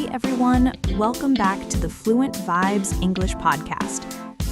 Hey everyone, welcome back to the Fluent Vibes English podcast.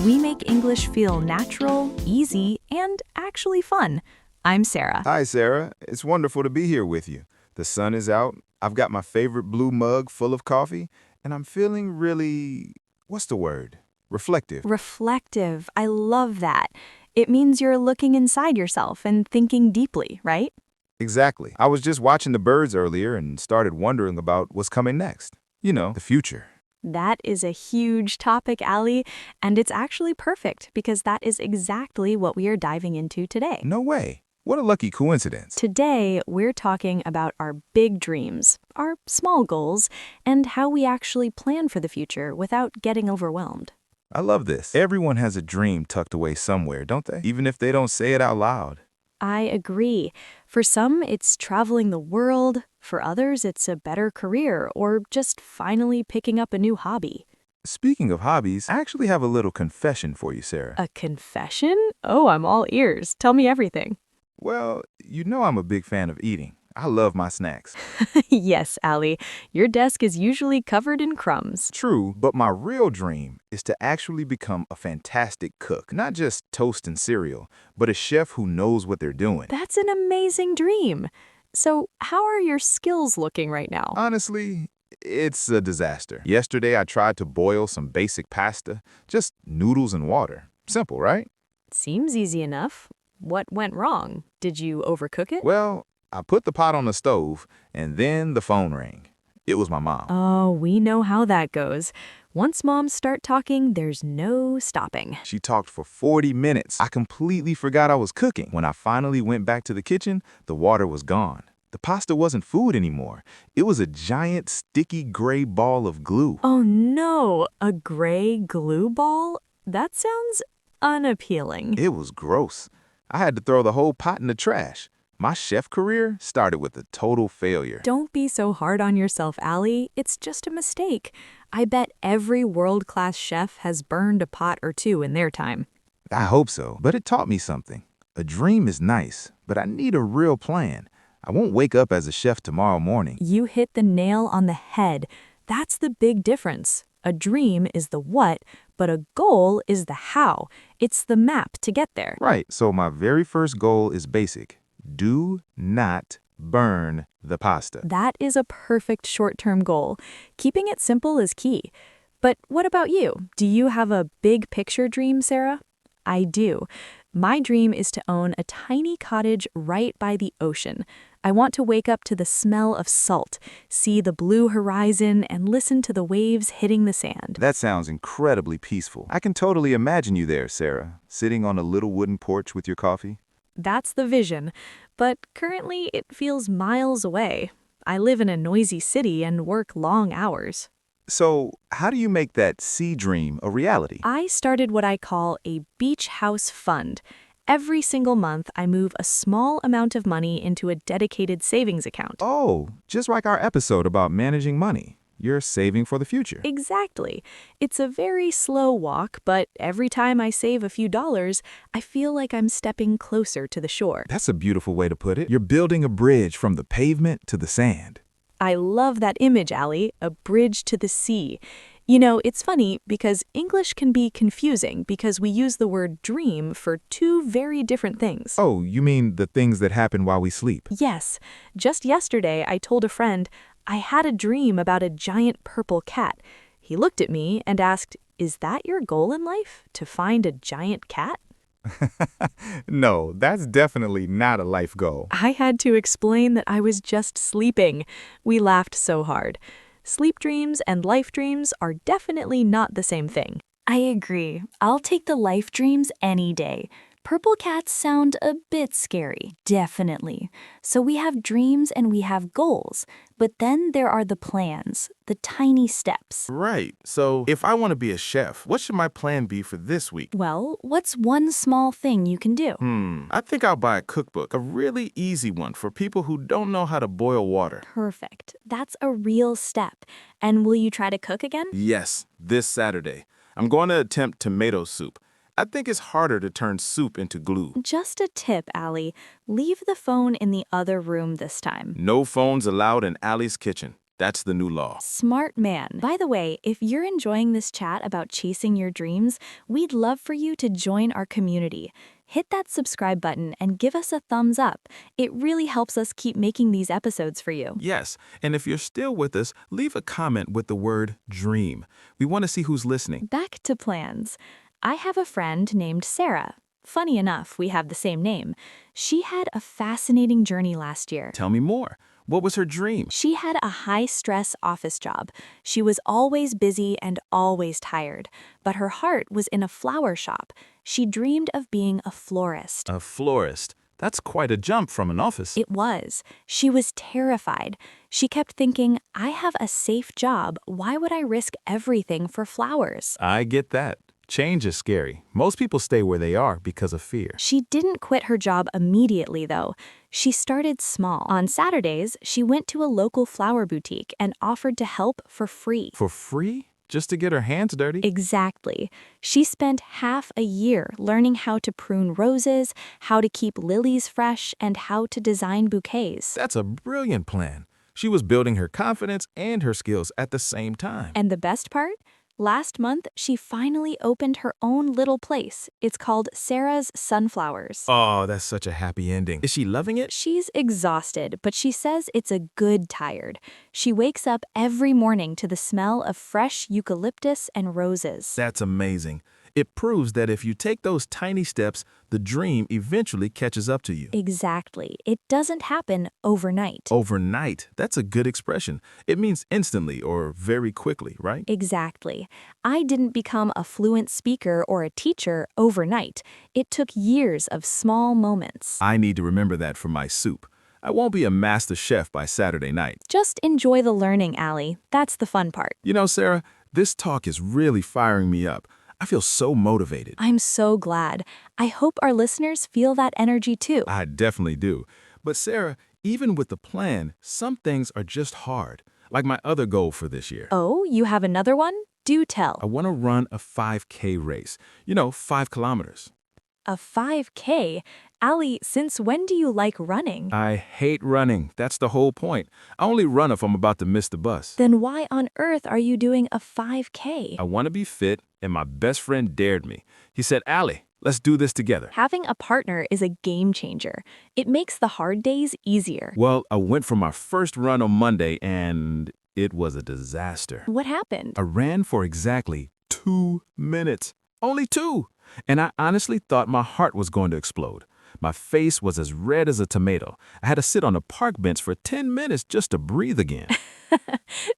We make English feel natural, easy, and actually fun. I'm Sarah. Hi, Sarah. It's wonderful to be here with you. The sun is out, I've got my favorite blue mug full of coffee, and I'm feeling really, what's the word? Reflective. Reflective. I love that. It means you're looking inside yourself and thinking deeply, right? Exactly. I was just watching the birds earlier and started wondering about what's coming next. You know, the future. That is a huge topic, Ali, and it's actually perfect because that is exactly what we are diving into today. No way. What a lucky coincidence. Today, we're talking about our big dreams, our small goals, and how we actually plan for the future without getting overwhelmed. I love this. Everyone has a dream tucked away somewhere, don't they? Even if they don't say it out loud. I agree. For some, it's traveling the world. For others, it's a better career or just finally picking up a new hobby. Speaking of hobbies, I actually have a little confession for you, Sarah. A confession? Oh, I'm all ears. Tell me everything. Well, you know I'm a big fan of eating. I love my snacks. Yes, Ali. Your desk is usually covered in crumbs. True, but my real dream is to actually become a fantastic cook. Not just toast and cereal, but a chef who knows what they're doing. That's an amazing dream. So, how are your skills looking right now? Honestly, it's a disaster. Yesterday, I tried to boil some basic pasta, just noodles and water. Simple, right? Seems easy enough. What went wrong? Did you overcook it? Well, I put the pot on the stove, and then the phone rang. It was my mom. Oh, we know how that goes. Once moms start talking, there's no stopping. She talked for 40 minutes. I completely forgot I was cooking. When I finally went back to the kitchen, the water was gone. The pasta wasn't food anymore. It was a giant, sticky gray ball of glue. Oh no, a gray glue ball? That sounds unappealing. It was gross. I had to throw the whole pot in the trash. My chef career started with a total failure. Don't be so hard on yourself, Ali. It's just a mistake. I bet every world-class chef has burned a pot or two in their time. I hope so, but it taught me something. A dream is nice, but I need a real plan. I won't wake up as a chef tomorrow morning. You hit the nail on the head. That's the big difference. A dream is the what, but a goal is the how. It's the map to get there. Right, so my very first goal is basic. Do not burn the pasta. That is a perfect short-term goal. Keeping it simple is key. But what about you? Do you have a big picture dream, Sarah? I do. My dream is to own a tiny cottage right by the ocean. I want to wake up to the smell of salt, see the blue horizon, and listen to the waves hitting the sand. That sounds incredibly peaceful. I can totally imagine you there, Sarah, sitting on a little wooden porch with your coffee. That's the vision, but currently it feels miles away. I live in a noisy city and work long hours. So, how do you make that sea dream a reality? I started what I call a beach house fund. Every single month, I move a small amount of money into a dedicated savings account. Oh, just like our episode about managing money. You're saving for the future. Exactly. It's a very slow walk, but every time I save a few dollars, I feel like I'm stepping closer to the shore. That's a beautiful way to put it. You're building a bridge from the pavement to the sand. I love that image, Ali, a bridge to the sea. You know, it's funny because English can be confusing because we use the word dream for two very different things. Oh, you mean the things that happen while we sleep? Yes. Just yesterday, I told a friend, I had a dream about a giant purple cat. He looked at me and asked, "Is that your goal in life, to find a giant cat?" No, that's definitely not a life goal. I had to explain that I was just sleeping. We laughed so hard. Sleep dreams and life dreams are definitely not the same thing. I agree. I'll take the life dreams any day. Purple cats sound a bit scary, definitely. So we have dreams and we have goals. But then there are the plans, the tiny steps. Right. So if I want to be a chef, what should my plan be for this week? Well, what's one small thing you can do? I think I'll buy a cookbook, a really easy one for people who don't know how to boil water. Perfect. That's a real step. And will you try to cook again? Yes, this Saturday. I'm going to attempt tomato soup. I think it's harder to turn soup into glue. Just a tip, Ali. Leave the phone in the other room this time. No phones allowed in Allie's kitchen. That's the new law. Smart man. By the way, if you're enjoying this chat about chasing your dreams, we'd love for you to join our community. Hit that subscribe button and give us a thumbs up. It really helps us keep making these episodes for you. Yes, and if you're still with us, leave a comment with the word dream. We want to see who's listening. Back to plans. I have a friend named Sarah. Funny enough, we have the same name. She had a fascinating journey last year. Tell me more. What was her dream? She had a high-stress office job. She was always busy and always tired, but her heart was in a flower shop. She dreamed of being a florist. A florist. That's quite a jump from an office. It was. She was terrified. She kept thinking, I have a safe job. Why would I risk everything for flowers? I get that. Change is scary. Most people stay where they are because of fear. She didn't quit her job immediately, though. She started small. On Saturdays, she went to a local flower boutique and offered to help for free. For free? Just to get her hands dirty? Exactly. She spent half a year learning how to prune roses, how to keep lilies fresh, and how to design bouquets. That's a brilliant plan. She was building her confidence and her skills at the same time. And the best part? Last month, she finally opened her own little place. It's called Sarah's Sunflowers. Oh, that's such a happy ending. Is she loving it? She's exhausted, but she says it's a good tired. She wakes up every morning to the smell of fresh eucalyptus and roses. That's amazing. It proves that if you take those tiny steps, the dream eventually catches up to you. Exactly. It doesn't happen overnight. Overnight. That's a good expression. It means instantly or very quickly, right? Exactly. I didn't become a fluent speaker or a teacher overnight. It took years of small moments. I need to remember that for my soup. I won't be a master chef by Saturday night. Just enjoy the learning, Allie. That's the fun part. You know, Sarah, this talk is really firing me up. I feel so motivated. I'm so glad. I hope our listeners feel that energy too. I definitely do. But Sarah, even with the plan, some things are just hard, like my other goal for this year. Oh, you have another one? Do tell. I want to run a 5K race. 5 kilometers. A 5K? Allie, since when do you like running? I hate running. That's the whole point. I only run if I'm about to miss the bus. Then why on earth are you doing a 5K? I want to be fit, and my best friend dared me. He said, Allie, let's do this together. Having a partner is a game changer. It makes the hard days easier. Well, I went for my first run on Monday, and it was a disaster. What happened? I ran for exactly 2 minutes. Only 2. And I honestly thought my heart was going to explode. My face was as red as a tomato. I had to sit on a park bench for 10 minutes just to breathe again.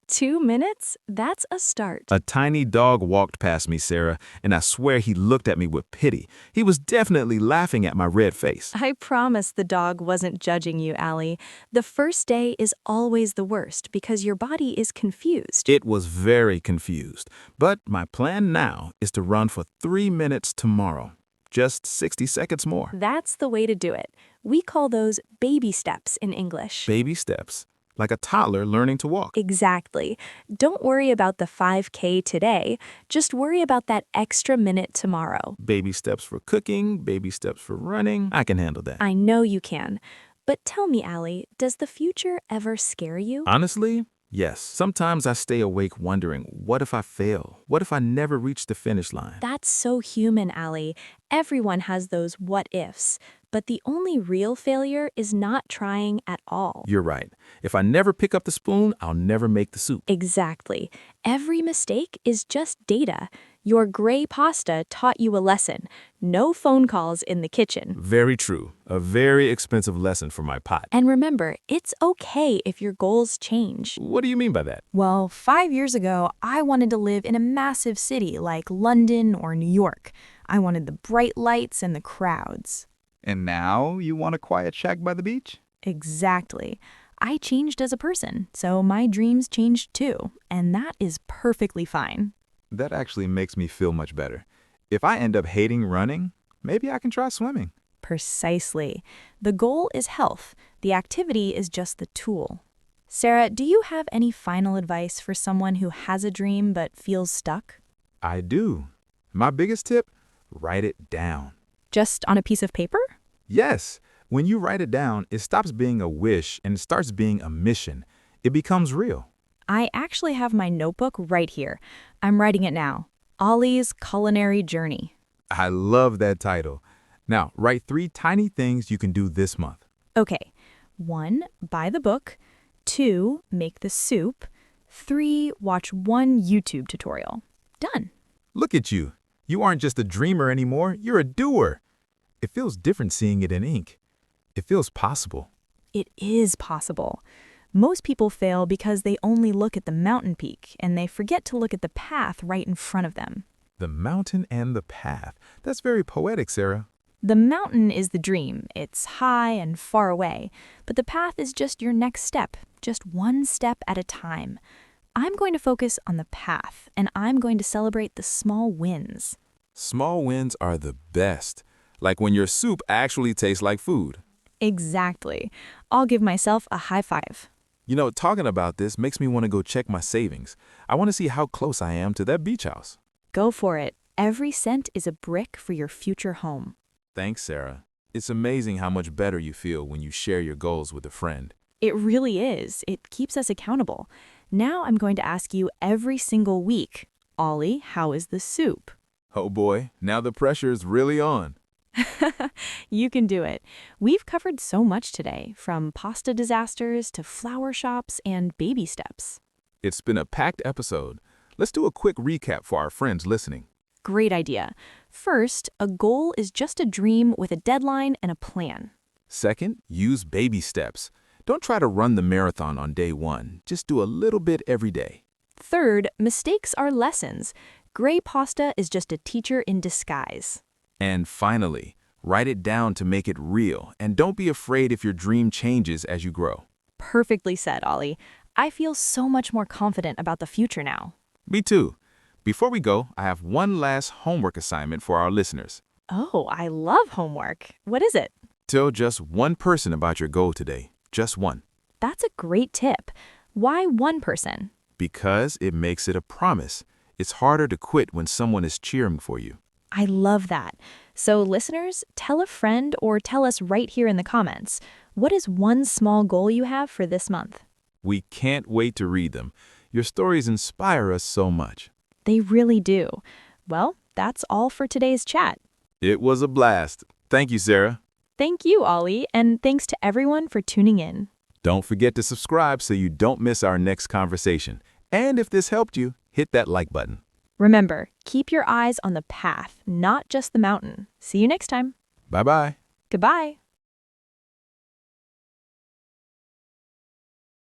2 minutes? That's a start. A tiny dog walked past me, Sarah, and I swear he looked at me with pity. He was definitely laughing at my red face. I promise the dog wasn't judging you, Allie. The first day is always the worst because your body is confused. It was very confused. But my plan now is to run for 3 minutes tomorrow. Just 60 seconds more. That's the way to do it. We call those baby steps in English. Baby steps. Like a toddler learning to walk. Exactly. Don't worry about the 5K today. Just worry about that extra minute tomorrow. Baby steps for cooking, baby steps for running. I can handle that. I know you can. But tell me, Allie, does the future ever scare you? Honestly, yes. Sometimes I stay awake wondering, what if I fail? What if I never reach the finish line? That's so human, Allie. Everyone has those what ifs. But the only real failure is not trying at all. You're right. If I never pick up the spoon, I'll never make the soup. Exactly. Every mistake is just data. Your gray pasta taught you a lesson. No phone calls in the kitchen. Very true. A very expensive lesson for my pot. And remember, it's okay if your goals change. What do you mean by that? Well, 5 years ago, I wanted to live in a massive city like London or New York. I wanted the bright lights and the crowds. And now you want a quiet shack by the beach? Exactly. I changed as a person, so my dreams changed too, and that is perfectly fine. That actually makes me feel much better. If I end up hating running, maybe I can try swimming. Precisely. The goal is health. The activity is just the tool. Sarah, do you have any final advice for someone who has a dream but feels stuck? I do. My biggest tip? Write it down. Just on a piece of paper? Yes. When you write it down, it stops being a wish and starts being a mission. It becomes real. I actually have my notebook right here. I'm writing it now. Ollie's Culinary Journey. I love that title. Now, write 3 tiny things you can do this month. Okay. 1, buy the book. 2, make the soup. 3, watch 1 YouTube tutorial. Done. Look at you. You aren't just a dreamer anymore, you're a doer. It feels different seeing it in ink. It feels possible. It is possible. Most people fail because they only look at the mountain peak and they forget to look at the path right in front of them. The mountain and the path. That's very poetic, Sarah. The mountain is the dream. It's high and far away, but the path is just your next step, just one step at a time. I'm going to focus on the path, and I'm going to celebrate the small wins. Small wins are the best, like when your soup actually tastes like food. Exactly. I'll give myself a high five. You know, talking about this makes me want to go check my savings. I want to see how close I am to that beach house. Go for it. Every cent is a brick for your future home. Thanks, Sarah. It's amazing how much better you feel when you share your goals with a friend. It really is. It keeps us accountable. Now I'm going to ask you every single week, Ollie, how is the soup? Oh boy, now the pressure is really on. You can do it. We've covered so much today, from pasta disasters to flower shops and baby steps. It's been a packed episode. Let's do a quick recap for our friends listening. Great idea. First, a goal is just a dream with a deadline and a plan. Second, use baby steps. Don't try to run the marathon on day 1. Just do a little bit every day. Third, mistakes are lessons. Gray pasta is just a teacher in disguise. And finally, write it down to make it real, and don't be afraid if your dream changes as you grow. Perfectly said, Ollie. I feel so much more confident about the future now. Me too. Before we go, I have one last homework assignment for our listeners. Oh, I love homework. What is it? Tell just one person about your goal today. Just one. That's a great tip. Why one person? Because it makes it a promise. It's harder to quit when someone is cheering for you. I love that. So listeners, tell a friend or tell us right here in the comments. What is one small goal you have for this month? We can't wait to read them. Your stories inspire us so much. They really do. Well, that's all for today's chat. It was a blast. Thank you, Sarah. Thank you, Ollie, and thanks to everyone for tuning in. Don't forget to subscribe so you don't miss our next conversation. And if this helped you, hit that like button. Remember, keep your eyes on the path, not just the mountain. See you next time. Bye-bye. Goodbye.